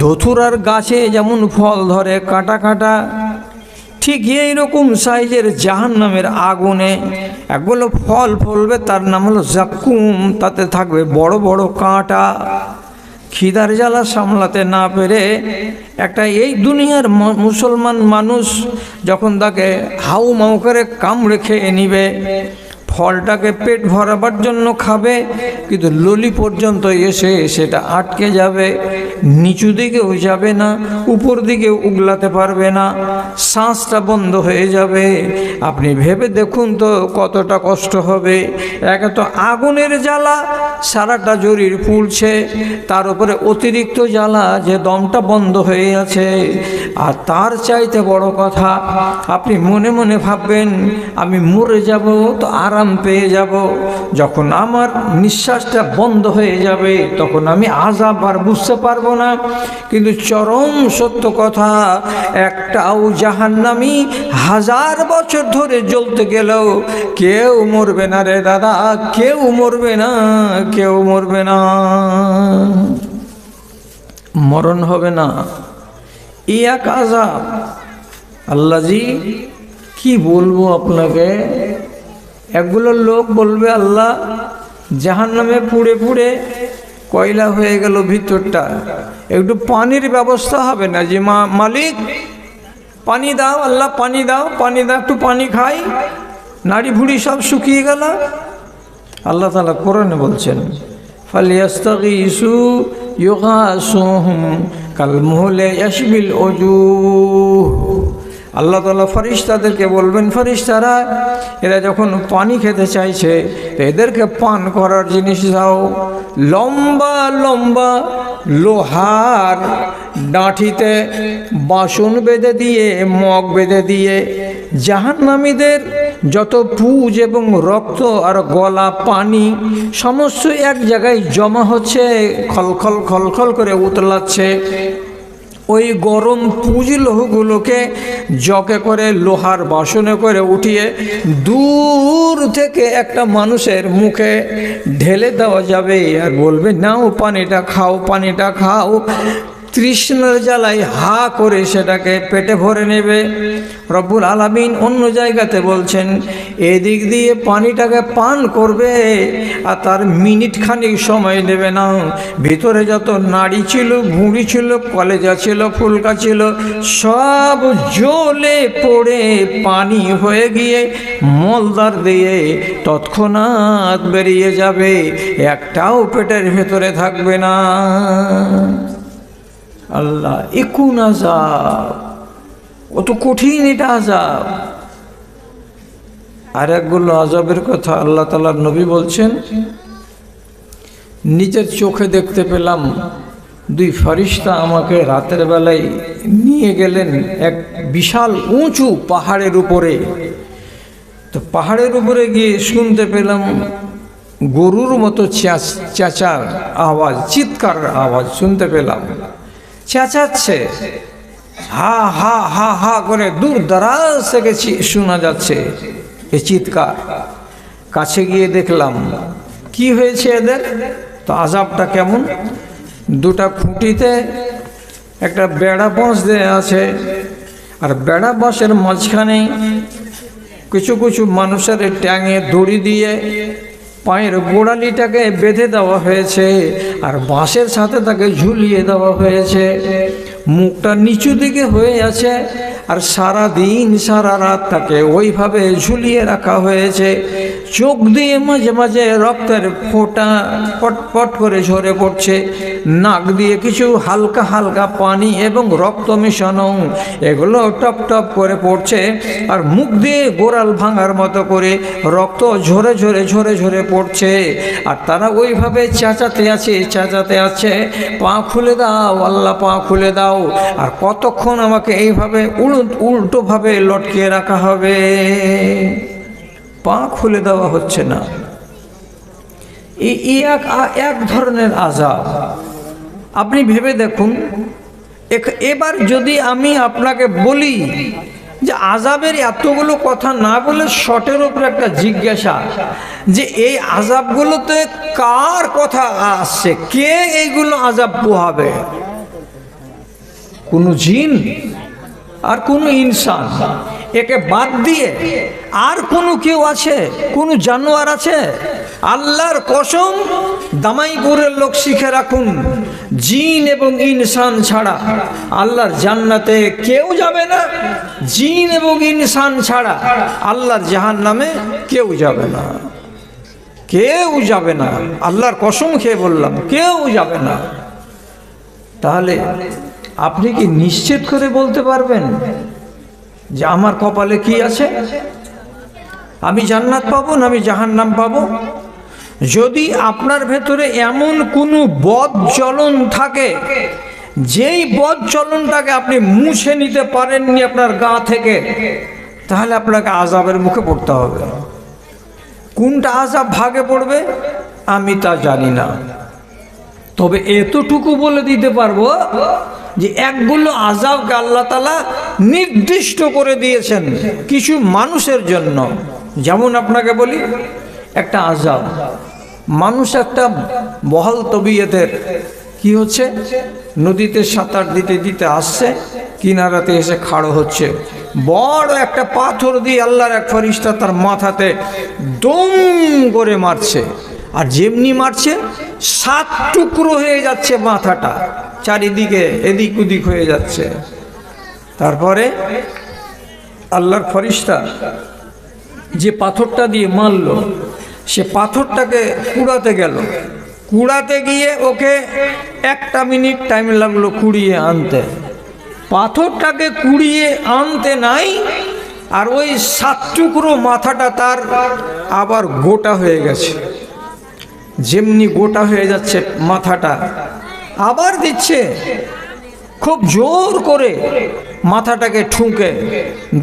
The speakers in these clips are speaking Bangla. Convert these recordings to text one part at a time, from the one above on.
ধতুরার গাছে যেমন ফল ধরে কাটা কাটা, ঠিক এইরকম সাইজের জাহান্নামের আগুনে একগুলো ফল ফলবে, তার নাম হলো জাক্কুম। তাতে থাকবে বড় বড় কাঁটা। খিদার জ্বালা সামলাতে না পেরে একটা এই দুনিয়ার মুসলমান মানুষ যখন তাকে হাউ মাউ করে কামড়ে খেয়ে নিবে, ফলটাকে পেট ভরাবার জন্য খাবে, কিন্তু ললি পর্যন্ত এসে সেটা আটকে যাবে, নিচু দিকেও যাবে না, উপর দিকে উগলাতে পারবে না, শ্বাসটা বন্ধ হয়ে যাবে। আপনি ভেবে দেখুন তো কতটা কষ্ট হবে। একে তো আগুনের জ্বালা, সারাটা শরীর পুড়ছে, তার উপরে অতিরিক্ত জ্বালা যে দমটা বন্ধ হয়ে আছে। আর তার চাইতে বড় কথা, আপনি মনে মনে ভাববেন আমি মরে যাব তো আরাম পেয়ে যাব, যখন আমার নিঃশ্বাসটা বন্ধ হয়ে যাবে তখন আমি আযাব আর বুঝতে পারবো না। কিন্তু চরম সত্য কথা, একটাও জাহান্নামী 1000 বছর ধরে জ্বলতে গেলেও কেউ মরবে না রে দাদা, কেউ মরবে না, কেউ মরবে না, মরণ হবে না। এই এক আযাব। আল্লাহজি কি বলবো আপনাকে। একগুলো লোক বলবে আল্লাহ জাহান্নামে পুড়ে পুড়ে কয়লা হয়ে গেল ভিতরটা, একটু পানির ব্যবস্থা হবে না? যে মালিক পানি দাও, আল্লাহ পানি দাও, পানি দাও, একটু পানি খাই, নাড়ি ভুড়ি সব শুকিয়ে গেল। আল্লাহ তাআলা কোরআনে বলছেন ফালিয়াস্তাগীসু ইউগাসুহুম কালমুহলি ইয়াশবিল ওজুহ। আল্লাহ তাআলা ফেরেশতাদেরকে বলবেন, ফেরেশতারা এরা যখন পানি খেতে চাইছে এদেরকে পান করার জিনিস দাও। লম্বা লম্বা লোহার ডাঁঠিতে বাসন বেঁধে দিয়ে, মগ বেঁধে দিয়ে জাহান্নামীদের যত পুজ এবং রক্ত আর গলা পানি সমস্ত এক জায়গায় জমা হচ্ছে, খলখল খলখল করে উতলাচ্ছে। ওই গরম পুঁজ লোহগুলোকে জকে করে লোহার বাসনে করে উঠিয়ে দূর থেকে একটা মানুষের মুখে ঢেলে দেওয়া যাবে, আর বলবে নাও পানিটা খাও, পানিটা খাও। তৃষ্ণার জ্বালায় হা করে সেটাকে পেটে ভরে নেবে। রব্বুল আলামিন অন্য জায়গাতে বলছেন এদিক দিয়ে পানিটাকে পান করবে আর তার মিনিট খানিক সময় নেবে না। ভিতরে যত নাড়ি ছিল, ভুঁড়ি ছিল, কলেজা ছিল, ফুলকা ছিল, সব জ্বলে পড়ে পানি হয়ে গিয়ে মলদার দিয়ে তৎক্ষণাৎ বেরিয়ে যাবে, একটাও পেটের ভেতরে থাকবে না। আল্লাহ ইকুন আযাব, কত কঠিন এটা আযাব। আর একগুলো আযাবের কথা আল্লাহ তাআলার নবী বলছেন, নিজের চোখে দেখতে পেলাম 2 ফেরেশতা আমাকে রাতের বেলায় নিয়ে গেলেন এক বিশাল উঁচু পাহাড়ের উপরে। তো পাহাড়ের উপরে গিয়ে শুনতে পেলাম গরুর মতো চেঁচার আওয়াজ, চিৎকার আওয়াজ শুনতে পেলাম। চেঁচাচ্ছে, হা হা হা হা করে দূর দারাজ থেকে শোনা যাচ্ছে এই চিৎকার। কাছে গিয়ে দেখলাম কি হয়েছে এদের। তো আযাবটা কেমন, 2টা খুঁটিতে একটা বেড়া বাঁশ দেয়া আছে, আর বেড়া বাঁশের মাঝখানে কিছু কিছু মানুষের ট্যাঙে দড়ি দিয়ে পায়ের গোড়ালিটাকে বেঁধে দেওয়া হয়েছে, আর বাঁশের সাথে তাকে ঝুলিয়ে দেওয়া হয়েছে। মুখটা নিচু দিকে হয়ে আছে, আর সারা দিন সারা রাত তাকে ওইভাবে ঝুলিয়ে রাখা হয়েছে। চোখ দিয়ে মাঝে মাঝে রক্তের ফোঁটা পটপট করে ঝরে পড়ছে, নাক দিয়ে কিছু হালকা হালকা পানি এবং রক্ত মেশানো এগুলো টপ টপ করে পড়ছে, আর মুখ দিয়ে গোড়াল ভাঙার মতো করে রক্ত ঝরে ঝরে ঝরে ঝরে পড়ছে। আর তারা ওইভাবে চেঁচাতে আছে, পা খুলে দাও আল্লাহ, পা খুলে দাও। আর কতক্ষণ আমাকে এইভাবে উল্টোভাবে লটকিয়ে রাখা হবে, পা খুলে দেওয়া হচ্ছে না। এই এক ধরনের আযাব। আপনি ভেবে দেখুন, এবার যদি আমি আপনাকে বলি যে আযাবের এতগুলো কথা না বলে শর্টের উপরে একটা জিজ্ঞাসা, যে এই আযাবগুলোতে কার কথা আসছে, কে এইগুলো আযাব পোহাবে? কোনো জিন আর কোনো ইনসান, একে বাদ দিয়ে আর কোনো কেউ আছে, কোনো জানোয়ার আছে? আল্লাহর কসম, দামাইপুরের লোক শিখে রাখুন, জিন এবং ইনসান ছাড়া আল্লাহর জান্নাতে কেউ যাবে না, জিন এবং ইনসান ছাড়া আল্লাহর জাহান্নামে কেউ যাবে না, কেউ যাবে না। আল্লাহর কসম খেয়ে বললাম, কেউ যাবে না। তাহলে আপনি কি নিশ্চিত করে বলতে পারবেন যে আমার কপালে কি আছে? আমি জান্নাত পাবো না আমি জাহান্নাম পাবো? যদি আপনার ভেতরে এমন কোনো বদ চলন থাকে, যেই বদ চলনটাকে আপনি মুছে নিতে পারেননি আপনার গা থেকে, তাহলে আপনাকে আযাবের মুখে পড়তে হবে। কোনটা আযাব ভাগে পড়বে আমি তা জানি না, তবে এতটুকু বলে দিতে পারবো যে একগুলো আযাবকে আল্লাহ তাআলা নির্দিষ্ট করে দিয়েছেন কিছু মানুষের জন্য। যেমন আপনাকে বলি, একটা আযাব, মানুষ একটা বহাল তবিয়তের কি হচ্ছে, নদীতে সাঁতার দিতে দিতে আসছে, কিনারাতে এসে খাড়ো হচ্ছে, বড় একটা পাথর দিয়ে আল্লাহর এক ফেরেশতা তার মাথাতে দম করে মারছে, আর যেমনি মারছে 7 টুকরো হয়ে যাচ্ছে মাথাটা, চারিদিকে এদিক ওদিক হয়ে যাচ্ছে। তারপরে আল্লাহর ফেরেশতা যে পাথরটা দিয়ে মারল, সে পাথরটাকে কুড়াতে গেল, কুড়াতে গিয়ে ওকে 1 মিনিট টাইম লাগলো কুড়িয়ে আনতে। পাথরটাকে কুড়িয়ে আনতে নাই, আর ওই 7 টুকরো মাথাটা তার আবার গোটা হয়ে গেছে। যেমনি গোটা হয়ে যাচ্ছে মাথাটা, আবার দিচ্ছে খুব জোর করে মাথাটাকে ঠুকে,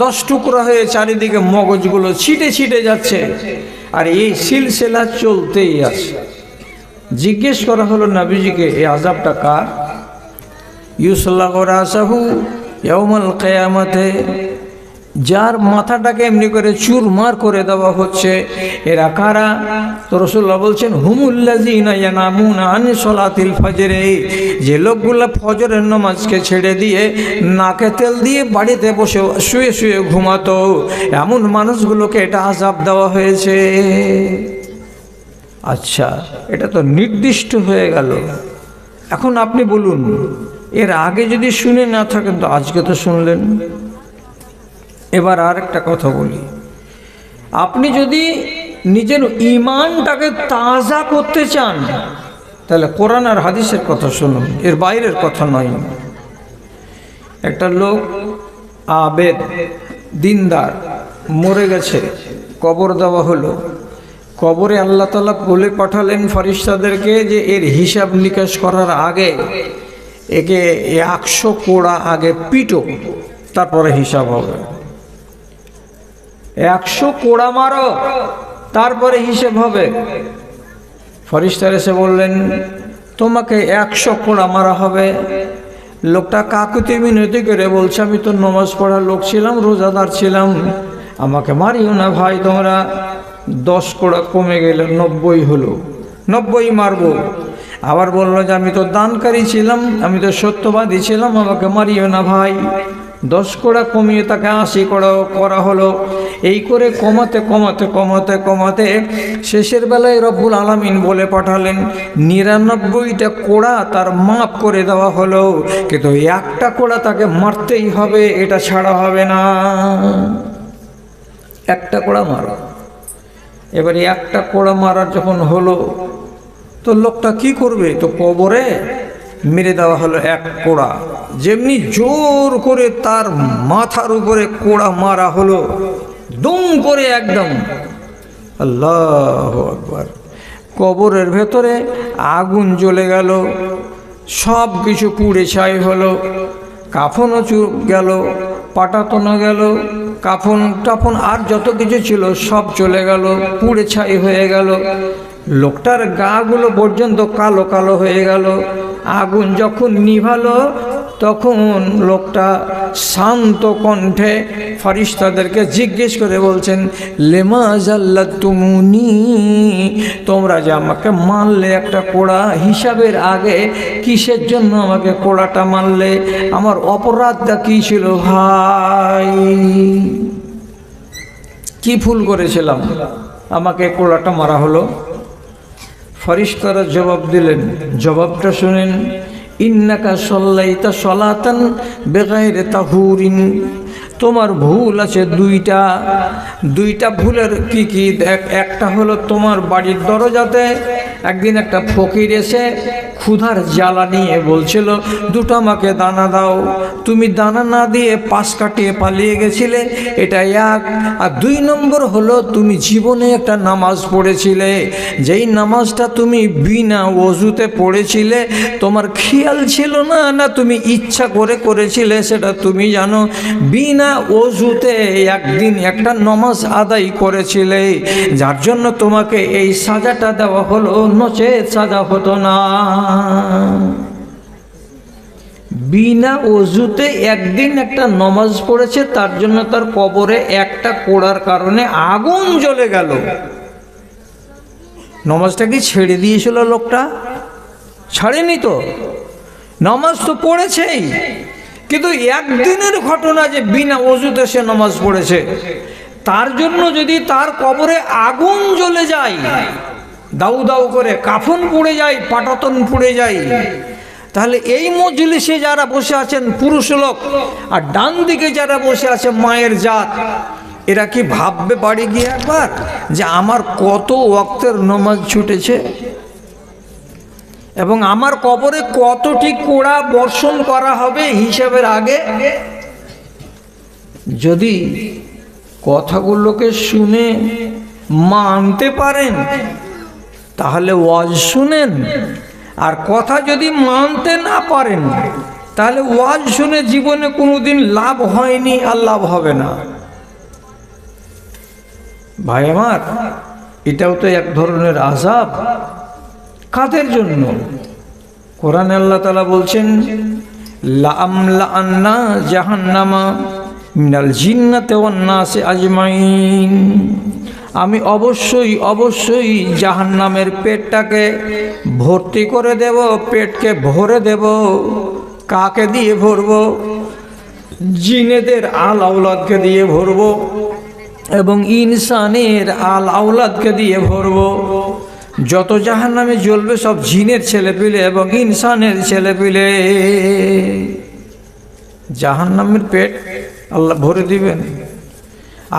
10 টুকরো হয়ে চারিদিকে মগজগুলো ছিটে ছিটে যাচ্ছে, আর এই সিলসিলা চলতেই আছে। জিজ্ঞেস করা হলো নবীজিকে, এই আযাবটা কার? ইউসাল্লাহু রাসাহু ইয়াউমাল কিয়ামাতে, যার মাথাটাকে এমনি করে চুরমার করে দেওয়া হচ্ছে, এরা কারা? তো রাসূলুল্লাহ বলছেন, হুমুল্লাযীনা ইয়ানামুনা আন সালাতিল ফজর, যে লোকগুলো ফজরের নামাজকে ছেড়ে দিয়ে নাকে তেল দিয়ে বাড়িতে বসে শুয়ে শুয়ে ঘুমাতো, এমন মানুষগুলোকে এটা আযাব দেওয়া হয়েছে। আচ্ছা, এটা তো নির্দিষ্ট হয়ে গেল। এখন আপনি বলুন, এর আগে যদি শুনে না থাকেন তো আজকে তো শুনলেন। এবার আর একটা কথা বলি, আপনি যদি নিজের ঈমানটাকে তাজা করতে চান, তাহলে কোরআন আর হাদিসের কথা শুনুন, এর বাইরের কথা নয়। একটা লোক আবেদ দিনদার মরে গেছে, কবর দেওয়া হলো। কবরে আল্লাহ তাআলা বলে পাঠালেন ফেরেশতাদেরকে যে এর হিসাব নিকাশ করার আগে একে 100 কোড়া আগে পিটো, তারপরে হিসাব হবে। 100 কোড়া মারো, তারপরে হিসাব হবে। ফেরেশতারা এসে বললেন, তোমাকে 100 কোড়া মারা হবে। লোকটা কাকুতি মিনতি করে বলছে, আমি তো নামাজ পড়ার লোক ছিলাম, রোজাদার ছিলাম, আমাকে মারিও না ভাই তোমরা। 10 কোড়া কমে গেলে 90 হলো, 90 মারবো। আবার বললো যে আমি তো দানকারী ছিলাম, আমি তো সত্যবাদী ছিলাম, আমাকে মারিও না ভাই। 10 কোড়া কমিয়ে তাকে 80 কোড়া করা হলো। এই করে কমাতে কমাতে কমাতে কমাতে শেষের বেলায় রব্বুল আলামিন বলে পাঠালেন 99টা কোড়া তার মাফ করে দেওয়া হলো, কিন্তু একটা কোড়া তাকে মারতেই হবে, এটা ছাড়া হবে না। একটা কোড়া মারো। এবারে একটা কোড়া মারার যখন হলো, তো লোকটা কি করবে? তো কবরে মেরে দেওয়া হলো 1 কোড়া। যেমনি জোর করে তার মাথার উপরে কোড়া মারা হলো, দুম করে একদম, আল্লাহু আকবার। কবরের ভেতরে আগুন জ্বলে গেল, সব কিছু পুড়ে ছাই হলো, কাফনও গেল, পাটাতনও গেল, কাফন টাফন আর যত কিছু ছিল সব চলে গেল, পুড়ে ছাই হয়ে গেল। লোকটার গাগুলো পর্যন্ত কালো কালো হয়ে গেল। আগুন যখন নিভালো তখন লোকটা শান্ত কণ্ঠে ফেরেশতাদেরকে জিজ্ঞেস করে বলছেন, লেমা জাল্লাতুমুনি, তোমরা যে আমাকে মারলে একটা কোড়া হিসাবের আগে, কিসের জন্য আমাকে কোড়াটা মারলে? আমার অপরাধটা কী ছিল ভাই? কি ভুল করেছিলাম আমাকে কোড়াটা মারা হলো? ফেরেশতারা জবাব দিলেন, জবাবটা শুনেন, ইন্নাকা সাল্লাইতা সালাতান বিগাইরি তাহুরিন, তোমার ভুল আছে দুইটা ভুলের কি কি? একটা হলো তোমার বাড়ির দরজাতে একদিন একটা ফকির এসে ক্ষুধার জ্বালা নিয়ে বলছিল, দুটো আমাকে দানা দাও, তুমি দানা না দিয়ে পাশ কাটিয়ে পালিয়ে গেছিলে, এটা এক। আর 2 নম্বর হলো তুমি জীবনে একটা নামাজ পড়েছিলে, যেই নামাজটা তুমি বিনা ওযুতে পড়েছিলে, তোমার খেয়াল ছিল না, না তুমি ইচ্ছা করে করেছিলে সেটা তুমি জানো, বিনা ওযুতে একদিন একটা নামাজ আদায় করেছিলে, যার জন্য তোমাকে এই সাজাটা দেওয়া হলো, নচেত সাজা হতো না। বিনা ওযুতে একদিন একটা নামাজ পড়েছে, তার জন্য তার কবরে একটা কোড়ার কারণে আগুন জ্বলে গেল। নামাজটা কি ছেড়ে দিয়েছিল লোকটা? ছাড়েনি তো, নামাজ তো পড়েছেই, কিন্তু একদিনের ঘটনা যে বিনা ওযুতে সে নামাজ পড়েছে, তার জন্য যদি তার কবরে আগুন জ্বলে যায়, দাউ দাউ করে কাফন পুড়ে যায়, পাটাতন পুড়ে যায়, তাহলে এই মজলিসে যারা বসে আছেন পুরুষ লোক, আর ডান দিকে যারা বসে আছে মায়ের জাত, এরা কি ভাববে বাড়ি গিয়ে একবার যে আমার কত ওয়াক্তের নামাজ ছুটেছে এবং আমার কবরে কতটি কোড়া বর্ষণ করা হবে হিসাবের আগে? যদি কথাগুলোকে শুনে মানতে পারেন তাহলে ওয়াজ শুনেন, আর কথা যদি মানতে না পারেন তাহলে ওয়াজ শুনে জীবনে কোনোদিন লাভ হয়নি, আর লাভ হবে না। ভাই আমার, এটাও তো এক ধরনের আযাব। কাদের জন্য? কোরআনে আল্লাহ তাআলা বলছেন, লাআমলাআন্না জাহান্নামা মিনাল জিন্নাতি ওয়ান নাসি আজমাইন, আমি অবশ্যই জাহান্নামের পেটটাকে ভর্তি করে দেব, পেটকে ভরে দেব। কাকে দিয়ে ভরব? জিনেদের আল আওলাদকে দিয়ে ভরব এবং ইনসানের আল আওলাদকে দিয়ে ভরব। যত জাহান্নামে জ্বলবে সব জিনের ছেলেপিলে এবং ইনসানের ছেলেপিলে। জাহান্নামের পেট আল্লাহ ভরে দিবেন।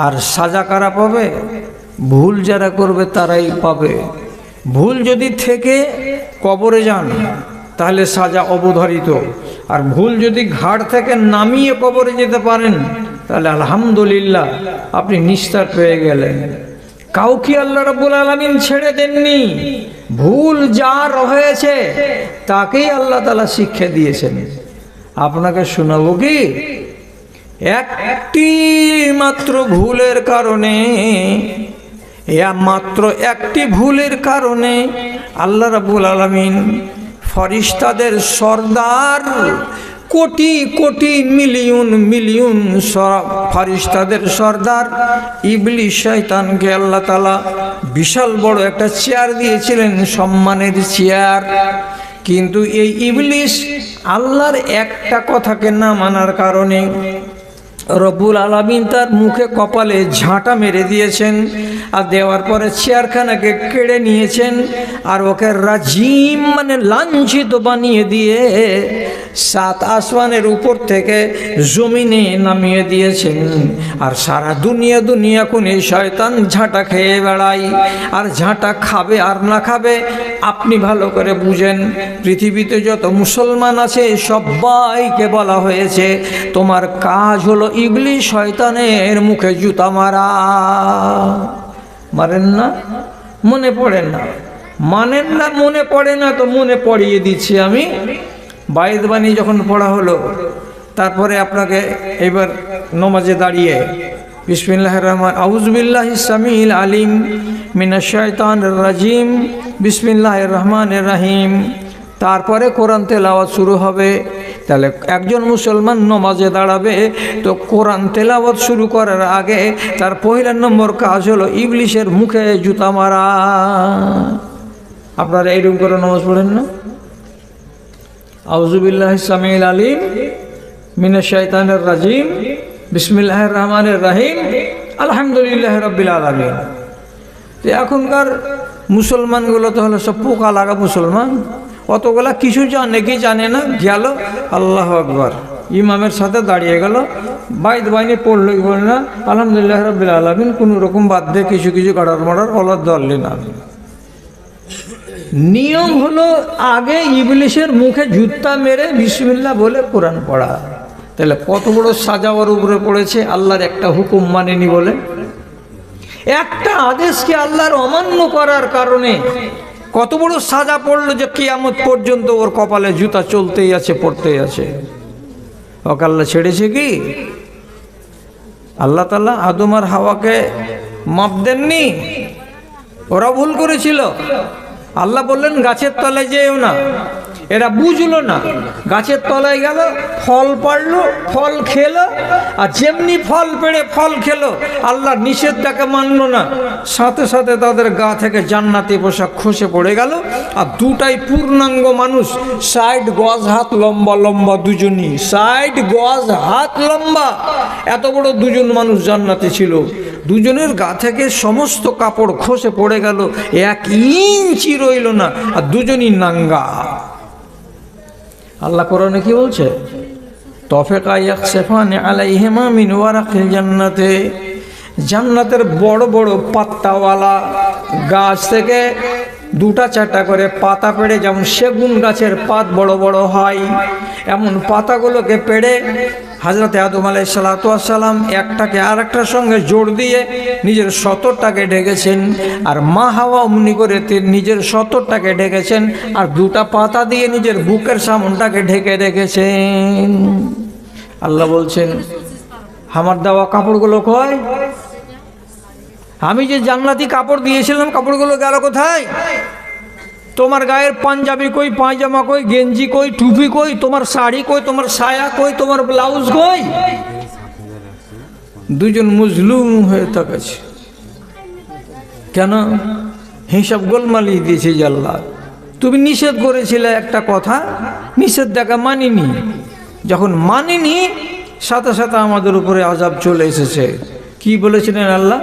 আর সাজা কারা পাবে? ভুল যারা করবে তারাই পাবে। ভুল যদি থেকে কবরে যান তাহলে সাজা অবধারিত, আর ভুল যদি ঘাট থেকে নামিয়ে কবরে যেতে পারেন তাহলে আলহামদুলিল্লাহ, আপনি নিস্তার পেয়ে গেলেন। কাউকে আল্লাহ রাব্বুল আলামিন ছেড়ে দেননি। ভুল যার হয়েছে তাকেই আল্লাহ তাআলা শিক্ষা দিয়েছেন। আপনাকে শোনাবো কি? একটি মাত্র ভুলের কারণে, মাত্র একটি ভুলের কারণে আল্লাহ রাব্বুল আলামিন ফেরেশতাদের সর্দার, কোটি কোটি মিলিয়ন মিলিয়ন ফেরেশতাদের সর্দার ইবলিস শয়তানকে আল্লাহ তাআলা বিশাল বড় একটা চেয়ার দিয়েছিলেন, সম্মানের চেয়ার। কিন্তু এই ইবলিস আল্লাহর একটা কথাকে না মানার কারণে রব্বুল আলামিন তার মুখে কপালে ঝাঁটা মেরে দিয়েছেন, আর দেওয়ার পরে চেয়ারখানাকে কেড়ে নিয়েছেন, আর ওকে রাজিম মানে লাঞ্ছিত বানিয়ে দিয়ে 7 আসমানের উপর থেকে জমিনে নামিয়ে দিয়েছেন। আর সারা দুনিয়া কোনে শয়তান ঝাঁটা খেয়ে বেড়ায়। আর ঝাঁটা খাবে আর না খাবে আপনি ভালো করে বুঝেন। পৃথিবীতে যত মুসলমান আছে সবাইকে বলা হয়েছে তোমার কাজ হলো ইবলিস শয়তানের মুখে জুতা মারা। মারেন না? মনে পড়ে না? মানেন না? মনে পড়ে না তো মনে পড়িয়ে দিচ্ছি আমি। বায়েত বাণী যখন পড়া হলো, তারপরে আপনাকে এবার নমাজে দাঁড়িয়ে বিসমিল্লাহির রহমান আউযু বিল্লাহিস সামিউল আলিম মিনাশ শাইতানির রাজিম বিসমিল্লাহির রহমানির রহিম। তারপরে কোরআন তেলাওয়াত শুরু হবে। তাহলে একজন মুসলমান নমাজে দাঁড়াবে তো কোরআন তেলাওয়াত শুরু করার আগে তার পয়লা নম্বর কাজ হলো ইবলিশের মুখে জুতা মারা। আপনারা এইরকম করে নামাজ পড়েন না? আউযু বিল্লাহি সামিউল আলিম মিনাশ শাইতানির রাজিম বিসমিল্লাহির রহমানির রহিম আলহামদুলিল্লাহি রাব্বিল আলামিন। এখনকার মুসলমানগুলো তো হলো সব পোকা লাগা মুসলমান, অতগুলা কিছু জানে কি জানে না, গেল আল্লাহু আকবার ইমামের সাথে দাঁড়িয়ে গেল, বাইদ বাইনি পড়লই বলে না আলহামদুলিল্লাহ রাব্বিল আলামিন, কোনো রকম বাদ দিয়ে কিছু কিছু গাড়ার মারার ওলা ধরলি না। নিয়ম হলো আগে ইবলিশের মুখে জুতা মেরে বিসমিল্লাহ বলে কোরআন পড়া। তাহলে কত বড় সাজা ওর উপরে পড়েছে আল্লাহর একটা হুকুম মানেনি বলে। একটা আদেশকে আল্লাহর অমান্য করার কারণে কত বড় সাজা পড়লো যে কিয়ামত পর্যন্ত ওর কপালে জুতা চলতেই আছে, পড়তেই আছে। ওকে আল্লাহ ছেড়েছে কি? আল্লাহ তাআলা আদম আর হাওয়াকে মাপ দেননি, ওরা ভুল করেছিল। আল্লাহ বললেন গাছের তলায় যেও না, এরা বুঝলো না, গাছের তলায় গেল, ফল পাড়লো, ফল খেলো, আর যেমনি ফল পেড়ে ফল খেলো আল্লাহ নিষেধটাকে মানলো না, সাথে সাথে তাদের গা থেকে জান্নাতি পোশাক খসে পড়ে গেল। আর দুটাই পূর্ণাঙ্গ মানুষ, 60 গজ হাত লম্বা লম্বা দুজনই, 60 গজ হাত লম্বা, এত বড় দুজন মানুষ জান্নাতে ছিল। দুজনের গা থেকে সমস্ত কাপড় খসে পড়ে গেল, 1 ইঞ্চি রইল না, আর দুজনই নাঙ্গা। আল্লাহ কোরআনে কি বলছে? তফিকা ইয়াখসিফানি আলাইহিমা মিন ওয়ারাকিল জান্নাতে, জান্নাতের বড় বড় পাতাওয়ালা গাছ থেকে 2-4টা করে পাতা পেড়ে, যেমন সেগুন গাছের পাত বড় বড় হয়, এমন পাতাগুলোকে পেড়ে হযরত আদম আলাইহিস সালাতু ওয়াস সালাম একটাকে আরেকটার সঙ্গে জোড় দিয়ে নিজের সতরটাকে ঢেকেছেন, আর মা হাওয়া অমনি করে নিজের সতরটাকে ঢেকেছেন, আর 2টা পাতা দিয়ে নিজের বুকের সামনটাকে ঢেকে রেখেছেন। আল্লাহ বলছেন আমার দেওয়া কাপড়গুলো কই? আমি যে জান্নাতি কাপড় দিয়েছিলাম কাপড়গুলো গেল কোথায়? তোমার গায়ের পাঞ্জাবি কই, পায়জামা কই, গেঞ্জি কই, টুপি কই, তোমার শাড়ি কই, তোমার সায়া কই, তোমার ব্লাউজ কই? দুজন মজলুম হয়ে তাকাচ্ছে। কেন? হিসাব গোলমালি দিয়েছে যে আল্লাহ তুমি নিষেধ করেছিলে একটা কথা, নিষেধ দেখা মানিনি, যখন মানিনি সাথে সাথে আমাদের উপরে আযাব চলে এসেছে। কি বলেছিলেন আল্লাহ?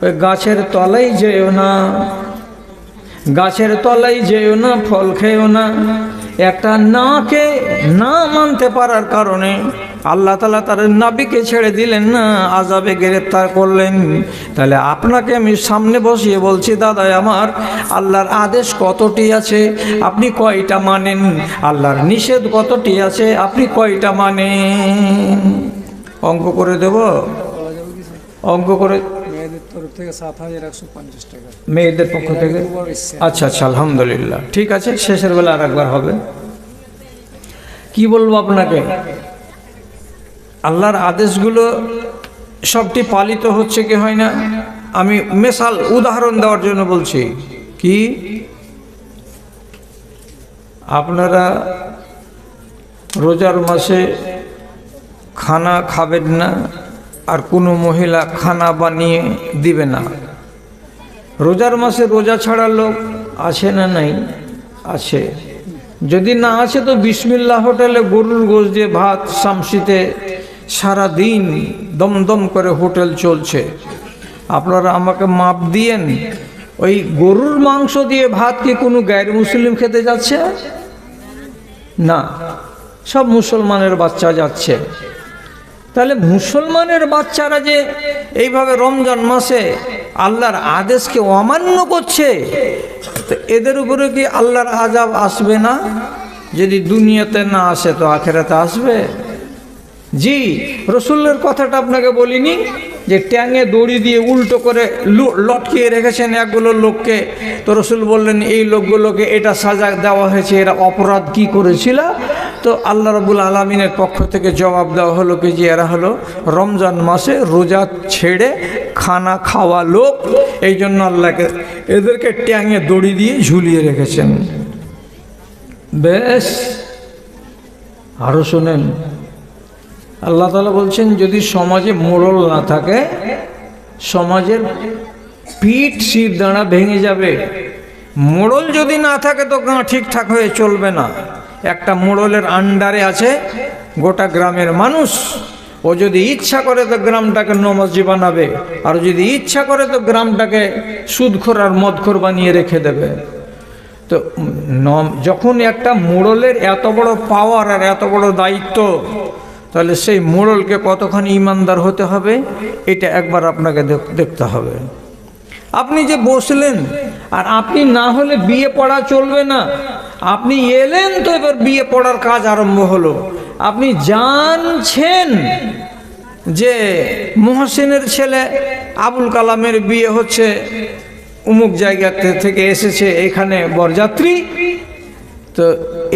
ওই গাছের তলায় যেও না, গাছের তলায় যেও না, ফল খেও না। একটা নাকে না মানতে পারার কারণে আল্লাহ তাআলা তার নবীকে ছেড়ে দিলেন না, আযাবে গ্রেফতার করলেন। তাহলে আপনাকে আমি সামনে বসিয়ে বলছি, দাদা আমার, আল্লাহর আদেশ কতটি আছে, আপনি কয়টা মানেন? আল্লাহর নিষেধ কতটি আছে, আপনি কয়টা মানেন? অঙ্ক করে দেব, অঙ্ক করে মেয়েদের তরফ থেকে ৭,১৫০ টাকা, মেয়েদের পক্ষ থেকে। আচ্ছা আচ্ছা, আলহামদুলিল্লাহ, ঠিক আছে, শেষের বেলা আর একবার হবে। কি বলবো আপনাকে, আল্লাহর আদেশগুলো সবটি পালিত হচ্ছে কি হয় না? আমি মিসাল উদাহরণ দেওয়ার জন্য বলছি। কি আপনারা রোজার মাসে খানা খাবেন না, আর কোনো মহিলা খানা বানিয়ে দিবে না। রোজার মাসে রোজা ছাড়া লোক আছে না নাই? আছে। যদি না আছে তো বিসমিল্লাহ হোটেলে গরুর গোশত দিয়ে ভাত, শামসিতে সারা দিন দমদম করে হোটেল চলছে। আপনারা আমাকে মাপ দিয়েন, ওই গরুর মাংস দিয়ে ভাত কি কোনো গায়ের মুসলিম খেতে যাচ্ছে? না, সব মুসলমানের বাচ্চা যাচ্ছে। তাহলে মুসলমানের বাচ্চারা যে এইভাবে রমজান মাসে আল্লাহর আদেশকে অমান্য করছে, তো এদের উপরে কি আল্লাহর আযাব আসবে না? যদি দুনিয়াতে না আসে তো আখিরাতে আসবে। জি, রসুলের কথাটা আপনাকে বলিনি যে ট্যাঙে দড়ি দিয়ে উল্টো করে লটকিয়ে রেখেছেন একগুলো লোককে, তো রসুল বললেন এই লোকগুলোকে এটা সাজা দেওয়া হয়েছে, এরা অপরাধ কি করেছিল? তো আল্লাহ রাব্বুল আলামিনের পক্ষ থেকে জবাব দেওয়া হলো কি যে এরা হলো রমজান মাসে রোজা ছেড়ে খানা খাওয়া লোক, এই জন্য আল্লাহকে এদেরকে ট্যাঙে দড়ি দিয়ে ঝুলিয়ে রেখেছেন। বেশ, আরো শোনেন, আল্লাহ তাআলা বলছেন যদি সমাজে মোড়ল না থাকে সমাজের পিঠ শির দাঁড়া ভেঙে যাবে। মোড়ল যদি না থাকে তো গাঁ ঠিকঠাক হয়ে চলবে না। একটা মোড়লের আন্ডারে আছে গোটা গ্রামের মানুষ, ও যদি ইচ্ছা করে তো গ্রামটাকে নমাজি বানাবে, আর যদি ইচ্ছা করে তো গ্রামটাকে সুদখোর আর মদখোর বানিয়ে রেখে দেবে। তো যখন একটা মোড়লের এত বড় পাওয়ার আর এত বড় দায়িত্ব, তাহলে সেই মোড়লকে কতখানি ইমানদার হতে হবে এটা একবার আপনাকে দেখতে হবে। আপনি যে বসলেন, আর আপনি না হলে বিয়ে পড়া চলবে না। আপনি এলেন তো এবার বিয়ে পড়ার কাজ আরম্ভ হলো। আপনি জানছেন যে মহসিনের ছেলে আবুল কালামের বিয়ে হচ্ছে, অমুক জায়গা থেকে এসেছে এখানে বরযাত্রী, তো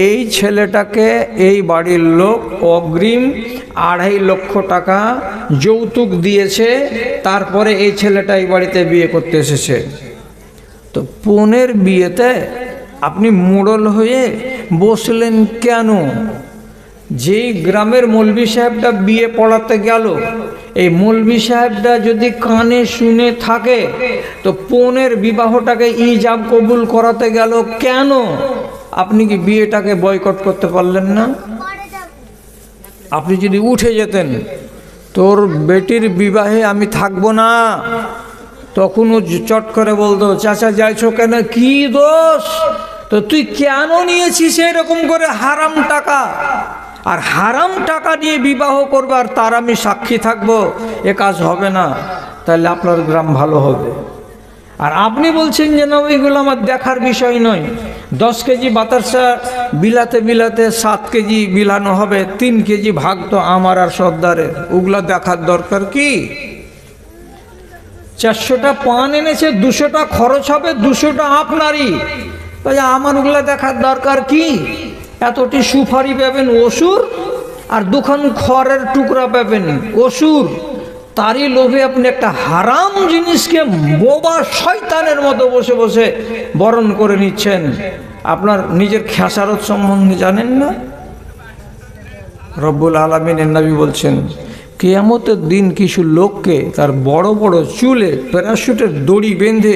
এই ছেলেটাকে এই বাড়ির লোক অগ্রিম 2.5 লক্ষ টাকা যৌতুক দিয়েছে, তারপরে এই ছেলেটা এই বাড়িতে বিয়ে করতে এসেছে। তো বোনের বিয়েতে আপনি মোড়ল হয়ে বসলেন কেন? যেই গ্রামের মৌলভী সাহেবটা বিয়ে পড়াতে গেল, এই মৌলভী সাহেবটা যদি কানে শুনে থাকে তো বোনের বিবাহটাকে ইজাব কবুল করাতে গেল কেন? আপনি কি বিয়েটাকে বয়কট করতে পারলেন না? আপনি যদি উঠে যেতেন, তোর বেটির বিবাহে আমি থাকবো না, তখন ও চট করে বলতো, চাচা যাইছো কেন, কি দোষ? তো তুই কেন নিয়েছিস এরকম করে হারাম টাকা? আর হারাম টাকা নিয়ে বিবাহ করবো আর তার আমি সাক্ষী থাকবো, এ কাজ হবে না। তাহলে আপনার গ্রাম ভালো হবে। আর আপনি বলছেন যে না, ওইগুলো আমার দেখার বিষয় নয়। 10 কেজি বাতাসা বিলাতে বিলাতে 7 কেজি বিলানো হবে, 3 কেজি ভাগ তো আমার আর সর্দারের, ওগুলো দেখার দরকার কি? 400টা পান এনেছে, 200টা খরচ হবে, 200টা আপনারই, আমার ওগুলো দেখার দরকার কি? এতটি সুপারি পাবেন অসুর, আর 2খান খড়ের টুকরা পাবেন অসুর। তারই লোভে আপনি একটা হারাম জিনিসকে বোবা শয়তানের মতো বসে বসে বরণ করে নিচ্ছেন। আপনার নিজের খেসারত সম্বন্ধে জানেন না? রব্বুল আলামিনের নবী বলছেন, কিয়ামতের দিন কিছু লোককে তার বড় বড় চুলে প্যারাশুটের দড়ি বেঁধে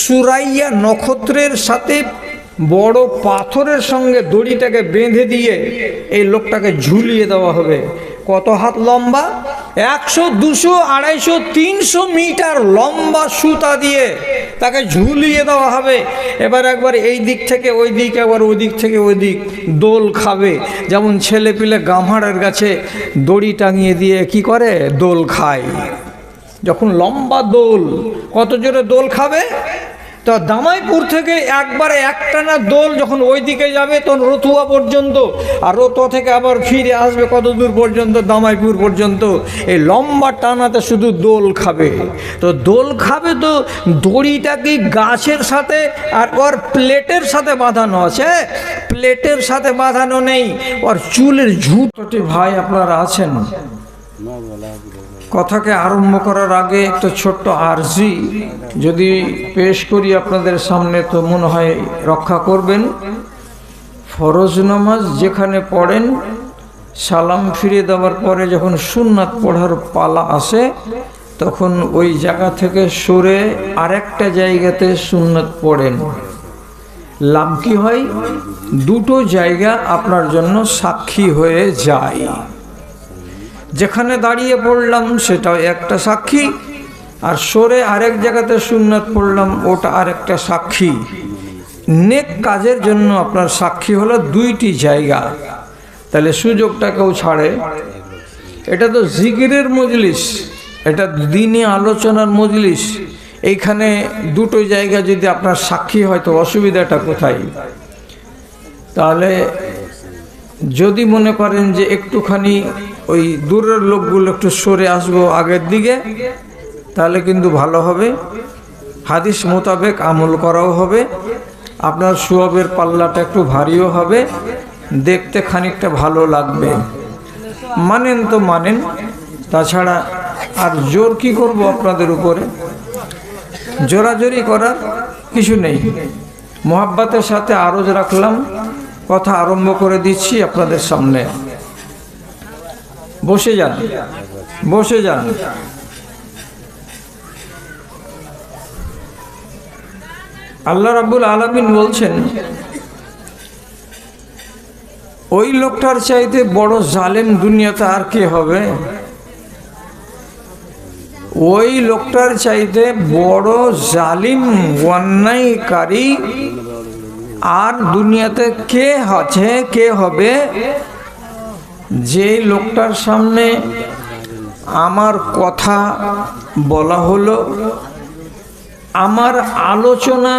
সুরাইয়া নক্ষত্রের সাথে বড় পাথরের সঙ্গে দড়িটাকে বেঁধে দিয়ে এই লোকটাকে ঝুলিয়ে দেওয়া হবে। কত হাত লম্বা? 100, 200, 250, 300 মিটার লম্বা সুতা দিয়ে তাকে ঝুলিয়ে দেওয়া হবে। এবার একবার এই দিক থেকে ওই দিক, একবার ওই দিক থেকে ওই দিক দোল খাবে। যেমন ছেলে পিলে গামহাড়ের গাছে দড়ি টাঙিয়ে দিয়ে কি করে, দোল খায়। যখন লম্বা দোল, কত জোরে দোল খাবে? তো দামাইপুর থেকে একবারে একটানা দোল যখন ওই দিকে যাবে তখন রতুয়া পর্যন্ত, আর রতুয়া থেকে আবার ফিরে আসবে কত দূর পর্যন্ত, দামাইপুর পর্যন্ত। এই লম্বা টানাতে শুধু দোল খাবে। তো দোল খাবে তো দড়িটা কি গাছের সাথে আর ওর প্লেটের সাথে বাঁধানো আছে? প্লেটের সাথে বাঁধানো নেই, ওর চুলের ঝুঁটি। ভাই আপনারা আছেন? কথাকে আরম্ভ করার আগে একটা ছোট্ট আরজি যদি পেশ করি আপনাদের সামনে, তো মনে হয় রক্ষা করবেন। ফরজ নামাজ যেখানে পড়েন, সালাম ফিরে দেওয়ার পরে যখন সুন্নাত পড়ার পালা আসে, তখন ওই জায়গা থেকে সরে আরেকটা জায়গাতে সুন্নাত পড়েন। লাভ কি হয়? দুটো জায়গা আপনার জন্য সাক্ষী হয়ে যায়। যেখানে দাঁড়িয়ে পড়লাম সেটাও একটা সাক্ষী, আর সরে আরেক জায়গাতে সুন্নাত পড়লাম ওটা আরেকটা সাক্ষী। নেক কাজের জন্য আপনার সাক্ষী হলো 2টি জায়গা। তাহলে সুযোগটা কেউ ছাড়ে? এটা তো জিকিরের মজলিস, এটা দিনে আলোচনার মজলিস। এইখানে দুটো জায়গা যদি আপনার সাক্ষী হয় তো অসুবিধাটা কোথায়? তাহলে যদি মনে করেন যে একটুখানি ওই দূরের লোকগুলো একটু সরে আসবো আগের দিকে, তাহলে কিন্তু ভালো হবে। হাদিস মোতাবেক আমল করাও হবে, আপনার সওয়াবের পাল্লাটা একটু ভারীও হবে, দেখতে খানিকটা ভালো লাগবে। মানেন তো মানেন, তাছাড়া আর জোর কি করব আপনাদের উপরে? জোরাজোরি করার কিছু নেই। মোহাব্বতের সাথে আরজ রাখলাম, কথা আরম্ভ করে দিচ্ছি আপনাদের সামনে। বসে যান, বসে যান। আল্লাহ রাব্বুল আলামিন বলছেন, ওই লোকটার চাইতে বড় জালেম দুনিয়াতে আর কে হবে? ওই লোকটার চাইতে বড় জালিম অন্যায়কারী আর দুনিয়াতে কে আছে, কে হবে? যে লোকটার সামনে আমার কথা বলা হলো, আমার আলোচনা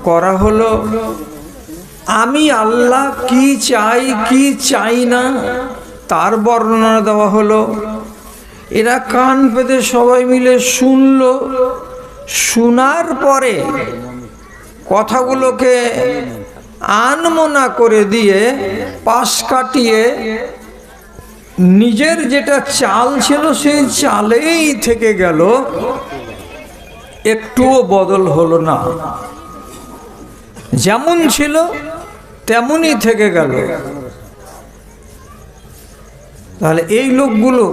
করা হলো, আমি আল্লাহ কি চাই কি চাই না তার বর্ণনা দেওয়া হলো, এরা কান পেতে সবাই মিলে শুনলো, শোনার পরে কথাগুলোকে আনমনা করে দিয়ে পাশ কাটিয়ে নিজের যেটা চাল ছিল সেই চালেই থেকে গেল, একটুও বদল হলো না, যেমন ছিল তেমনই থেকে গেল। তাহলে এই লোকগুলো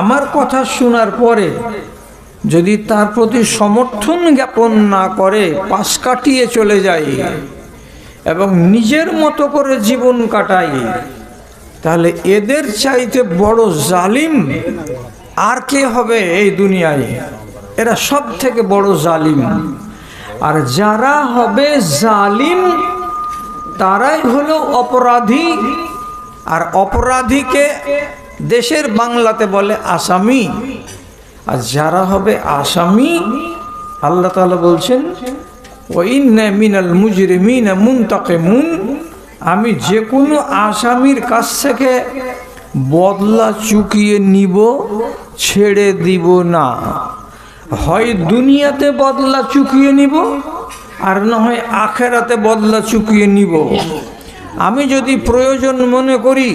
আমার কথা শোনার পরে যদি তার প্রতি সমর্থন জ্ঞাপন না করে, পাশ কাটিয়ে চলে যায় এবং নিজের মতো করে জীবন কাটায়, তাহলে এদের চাইতে বড় জালিম আর কে হবে এই দুনিয়ায়? এরা সব থেকে বড় জালিম। আর যারা হবে জালিম তারাই হলো অপরাধী। আর অপরাধীকে দেশের বাংলাতে বলে আসামি। আর যারা হবে আসামি, আল্লাহ তাআলা বলছেন, ওয়া ইন্না মিনাল মুজরিমিনা মুনতাকিমুন, আমি যে কোনো আসামির কাছ থেকে বদলা চুকিয়ে নিব, ছেড়ে দিব না। হয় দুনিয়াতে বদলা চুকিয়ে নিব, আর না হয় আখেরাতে বদলা চুকিয়ে নিব। আমি যদি প্রয়োজন মনে করি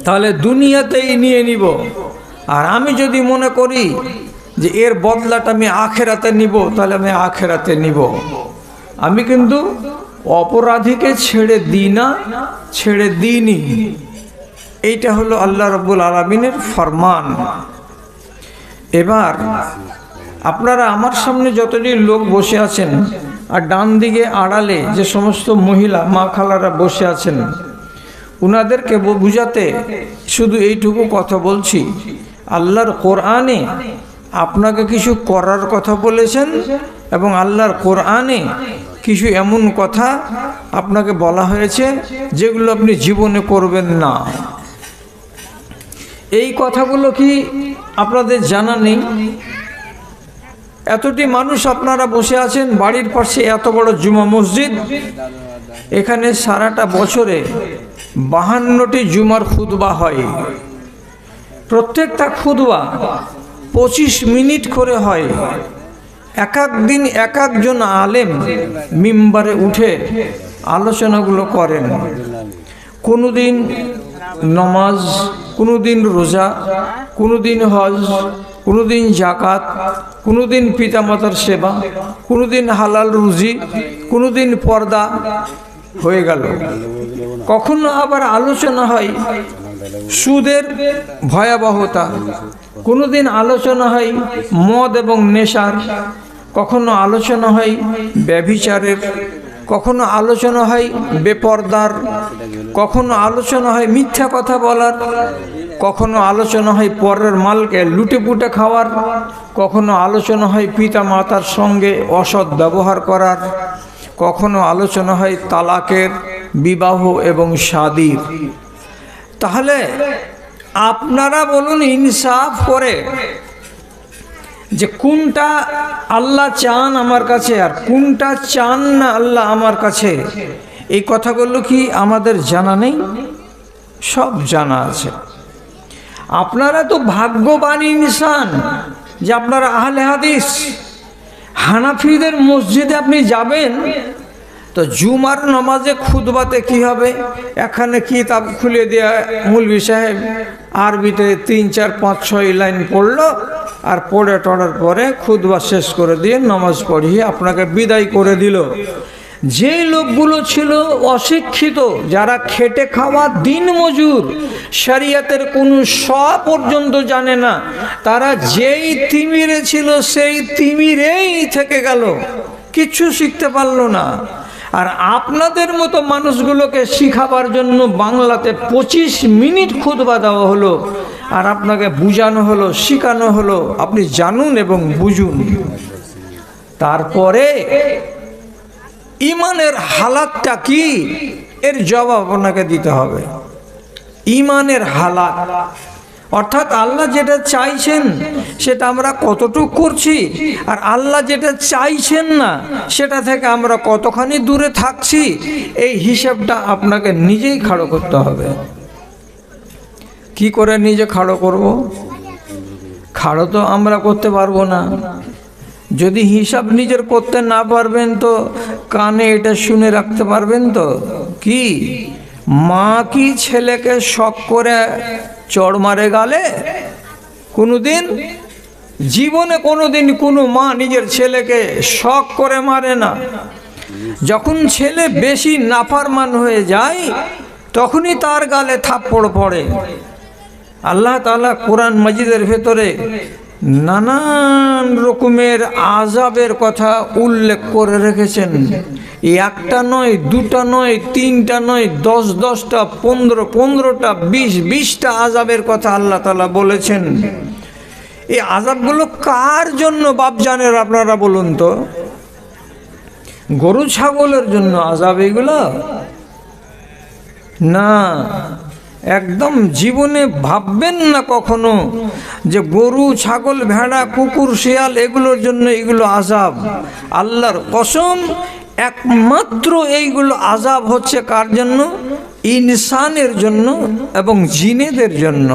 তাহলে দুনিয়াতেই নিয়ে নিব, আর আমি যদি মনে করি যে এর বদলাটা আমি আখেরাতে নিব, তাহলে আমি আখেরাতে নিব। আমি কিন্তু অপরাধীকে ছেড়ে দিই না, ছেড়ে দিইনি। এইটা হলো আল্লাহ রাব্বুল আলামিনের ফরমান। এবার আপনারা আমার সামনে যতটি লোক বসে আছেন, আর ডান দিকে আড়ালে যে সমস্ত মহিলা মা খালারা বসে আছেন, উনাদেরকে বুঝাতে শুধু এইটুকু কথা বলছি, আল্লাহর কোরআনে আপনাকে কিছু করার কথা বলেছেন এবং আল্লাহর কোরআনে কিছু এমন কথা আপনাকে বলা হয়েছে যেগুলো আপনি জীবনে করবেন না। এই কথাগুলো কি আপনাদের জানা নেই? এতটি মানুষ আপনারা বসে আছেন, বাড়ির পাশে এত বড় জুমা মসজিদ, এখানে সারাটা বছরে 52টি জুমার খুতবা হয়। প্রত্যেকটা খুতবা 25 মিনিট করে হয়। এক এক দিন এক একজন আলেম মিম্বারে উঠে আলোচনাগুলো করেন। কোনোদিন নমাজ, কোনোদিন রোজা, কোনোদিন হজ, কোনোদিন জাকাত, কোনোদিন পিতামাতার সেবা, কোনোদিন হালাল রুজি, কোনোদিন পর্দা হয়ে গেল। কখনো আবার আলোচনা হয় সুদের ভয়াবহতা, কোনোদিন আলোচনা হয় মদ এবং নেশার, কখনো আলোচনা হয় ব্যভিচারের, কখনো আলোচনা হয় বেপরদার, কখনো আলোচনা হয় মিথ্যা কথা বলার, কখনো আলোচনা হয় পরের মালকে লুটেপুটে খাওয়ার, কখনো আলোচনা হয় পিতা মাতার সঙ্গে অসৎ ব্যবহার করার, কখনো আলোচনা হয় তালাকের, বিবাহ এবং শাদীর। তাহলে আপনারা বলুন ইনসাফ করে যে কোনটা আল্লাহ চান আমার কাছে আর কোনটা চান না আল্লাহ আমার কাছে। এই কথাগুলো কি আমাদের জানা নেই? সব জানা আছে। আপনারা তো ভাগ্যবান ইনসান যে আপনারা আহলে হাদিস। হানাফিদের মসজিদে আপনি যাবেন তো জুমার নামাজে খুতবাতে কি হবে, এখানে কিতাব খুলে দেয়া মৌলভী সাহেব আরবিতে 3, 4, 5, 6 লাইন পড়লো, আর পড়ে টড়ার পরে খুতবা শেষ করে দিয়ে নামাজ পড়িয়ে আপনাকে বিদায় করে দিল। যে লোকগুলো ছিল অশিক্ষিত, যারা খেটে খাওয়া দিনমজুর, শরিয়তের কোনো শ পর্যন্ত জানে না, তারা যেই তিমিরে ছিল সেই তিমিরেই থেকে গেল, কিচ্ছু শিখতে পারলো না। আর আপনাদের মতো মানুষগুলোকে শিখাবার জন্য বাংলাতে 25 মিনিট খুতবা দেওয়া হলো, আর আপনাকে বুঝানো হলো, শেখানো হলো, আপনি জানুন এবং বুঝুন। তারপরে ইমানের হালাতটা কি, এর জবাব আপনাকে দিতে হবে। ইমানের হালাত অর্থাৎ আল্লাহ যেটা চাইছেন সেটা আমরা কতটুকু করছি, আর আল্লাহ যেটা চাইছেন না সেটা থেকে আমরা কতখানি দূরে থাকছি, এই হিসাবটা আপনাকে নিজেই খাড়ো করতে হবে। কি করে নিজে খাড়ো করব? খাড়ো তো আমরা করতে পারবো না। যদি হিসাব নিজের করতে না পারবেন তো কানে এটা শুনে রাখতে পারবেন তো, কি মা কি ছেলেকে শখ করে চড় মারে গালে? কোনোদিন জীবনে কোনোদিন কোনো মা নিজের ছেলেকে শখ করে মারে না। যখন ছেলে বেশি নাফরমান হয়ে যায় তখনই তার গালে থাপ্পড় পড়ে। আল্লাহ তাআলা কোরআন মাজিদের ভেতরে নানান রকমের আযাবের কথা উল্লেখ করে রেখেছেন। একটা নয়, দুটা নয়, তিনটা নয়, 10-10টা, 15-15টা, 20-20টা আযাবের কথা আল্লাহ তাআলা বলেছেন। এই আযাবগুলো কার জন্য বাপজানের আপনারা বলুন তো? গরু ছাগলের জন্য আযাব এগুলো? না, একদম জীবনে ভাববেন না কখনো যে গরু ছাগল ভেড়া কুকুর শিয়াল এগুলোর জন্য এগুলো আযাব। আল্লাহর কসম, একমাত্র এইগুলো আযাব হচ্ছে কার জন্য? ইনসানের জন্য এবং জিনেদের জন্য।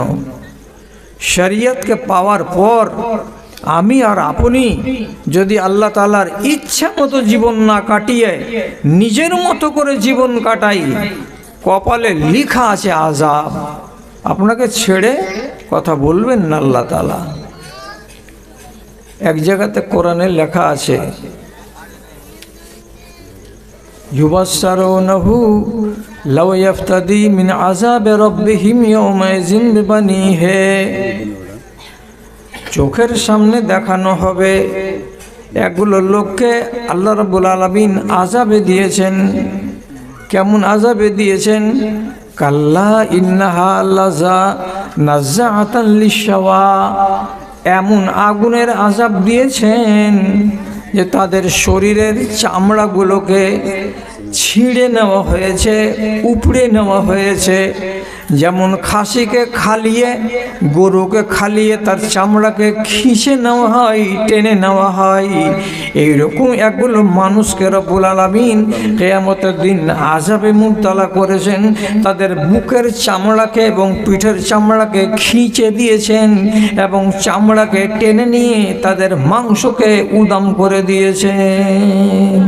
শরীয়তকে পাওয়ার পর আমি আর আপনি যদি আল্লাহ তাআলার ইচ্ছা মতো জীবন না কাটিয়ে নিজের মতো করে জীবন কাটাই, কপালে লেখা আছে আযাব। আপনাকে ছেড়ে কথা বলবেন না আল্লাহ তাআলা। এক জায়গাতে কোরআনে লেখা আছে, ইউবাসসারুনাহু লাউ ইফতাদি মিন আযাবি রাব্বিহিম ইয়াওমাইযিন বিবানিহি। চোখের সামনে দেখানো হবে এগুলো লোককে আল্লাহ রাব্বুল আলামিন আযাবে দিয়েছেন। কেমন আযাবে দিয়েছেন? কাল্লা ইন্নাহা লাযা নাযাআতান লিশাওয়া। এমন আগুনের আযাব দিয়েছেন যে তাদের শরীরের চামড়াগুলোকে ছিঁড়ে নেওয়া হয়েছে, উপড়ে নেওয়া হয়েছে। যেমন খাসিকে খালিয়ে, গরুকে খালিয়ে তার চামড়াকে খিঁচে নেওয়া হয়, টেনে নেওয়া হয়, এইরকম একগুলো মানুষকে রব্বুল আলামিন কিয়ামতের দিন আযাবে মুবতালা করেছেন। তাদের বুকের চামড়াকে এবং পিঠের চামড়াকে খিঁচে দিয়েছেন এবং চামড়াকে টেনে নিয়ে তাদের মাংসকে উদাম করে দিয়েছেন।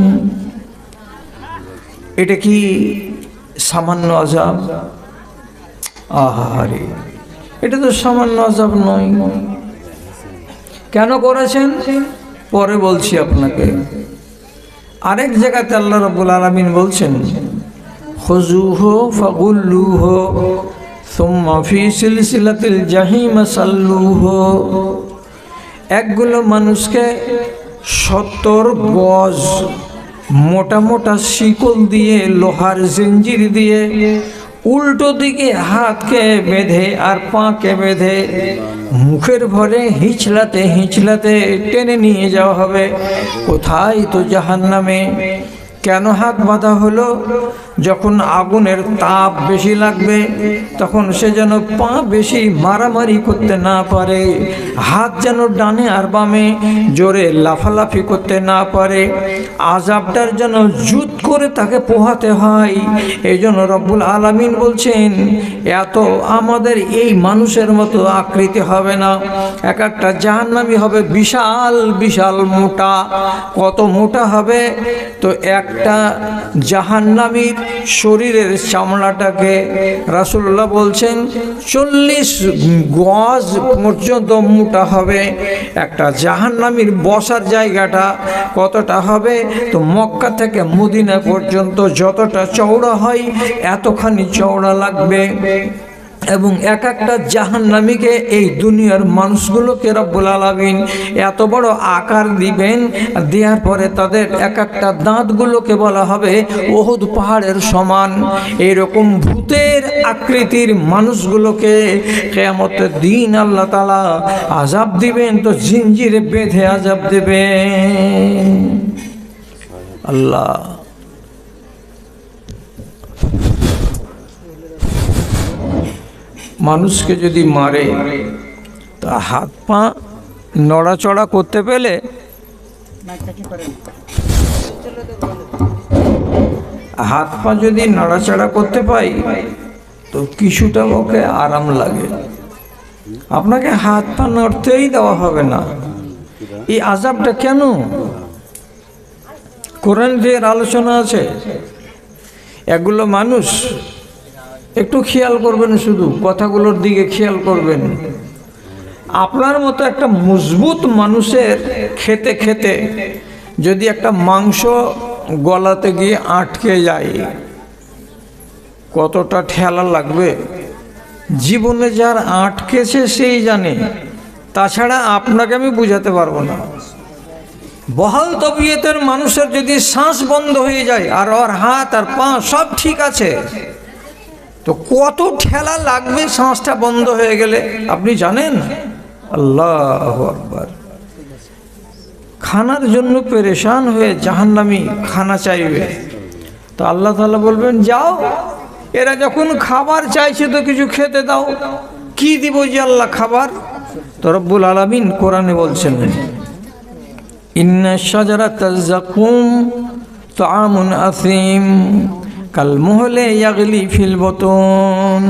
এটা কি সামান্য আযাব? আহারে, এটা তো সামান্য আযাব নয়। কেন করেছেন পরে বলছি আপনাকে। আরেক জায়গাতে আল্লাহ রাব্বুল আলামিন বলছেন, খুযুহু ফাগুল্লুহু সুম্মা ফি সিলসিলাতিল জাহিম সাল্লুহু। একগুলো মানুষকে 70 গজ মোটা মোটা শিকল দিয়ে, লোহার জিঞ্জির দিয়ে উল্টো দিকে হাতকে বেঁধে আর পাকে বেঁধে মুখের ভরে হিঁচলাতে হিঁচলাতে টেনে নিয়ে যাওয়া হবে। কোথায়? তো জাহান্নামে। কেন হাত বাঁধা হলো? যখন আগুনের তাপ বেশি লাগবে তখন সে যেন পা বেশি মারামারি করতে না পারে, হাত যেন ডানে আর বামে জোরে লাফালাফি করতে না পারে, আযাবটার যেন জুত করে তাকে পোহাতে হয়। এই জন্য রব্বুল আলামিন বলছেন, এত আমাদের এই মানুষের মতো আকৃতি হবে না। এক একটা জাহান্নামী হবে বিশাল বিশাল মোটা। কত মোটা হবে? তো একটা জাহান্নামীর শরীরের চামড়াটাকে রাসূলুল্লাহ বলছেন 40 গজ পর্যন্ত মোটা হবে। একটা জাহান্নামীর বসার জায়গাটা কতটা হবে? তো মক্কা থেকে মদিনা পর্যন্ত যতটা চওড়া হয় এতখানি চওড়া লাগবে। এবং এক একটা জাহান্নামীকে এই দুনিয়ার মানুষগুলোকে রব্বুল আলামিন এত বড় আকার দিবেন, দেওয়ার পরে তাদের এক একটা দাঁতগুলোকে বলা হবে উহুদ পাহাড়ের সমান। এরকম ভূতের আকৃতির মানুষগুলোকে কিয়ামতের দিন আল্লাহ তাআলা আযাব দিবেন, তো জিঞ্জিরে বেঁধে আযাব দিবেন। আল্লাহ মানুষকে যদি মারে তা হাত পা নড়াচড়া করতে পেলে হাত পা যদি নড়াচড়া করতে পাই তো কিছুটা ওকে আরাম লাগে। আপনাকে হাত পা নড়তেই দেওয়া হবে না। এই আযাবটা কেন? কোরআনে আলোচনা আছে। এগুলো মানুষ একটু খেয়াল করবেন, শুধু কথাগুলোর দিকে খেয়াল করবেন। আপনার মতো একটা মজবুত মানুষের খেতে খেতে যদি একটা মাংস গলাতে গিয়ে আটকে যায় কতটা ঠেলা লাগবে। জীবনে যার আটকেছে সেই জানে, তাছাড়া আপনাকে আমি বুঝাতে পারবো না। বহাল তবিয়তের মানুষের যদি শ্বাস বন্ধ হয়ে যায় আর ওর হাত আর পা সব ঠিক আছে, তো কত ঠেলা লাগবে শ্বাসটা বন্ধ হয়ে গেলে আপনি জানেন? আল্লাহু আকবার। খানার জন্য পেরেশান হয়ে জাহান্নামী খানা চাইবে, তো আল্লাহ তাআলা বলবেন যাও, এরা যখন খাবার চাইছে তো কিছু খেতে দাও। কি দিব যে আল্লাহ খাবার? তো রব্বুল আলামিন কোরআনে বলছেন ইন্না শাজারাতাজ যাকুম তাআমুন আসিম কাল মুহলি ইয়াগলি ফিল বুতুন।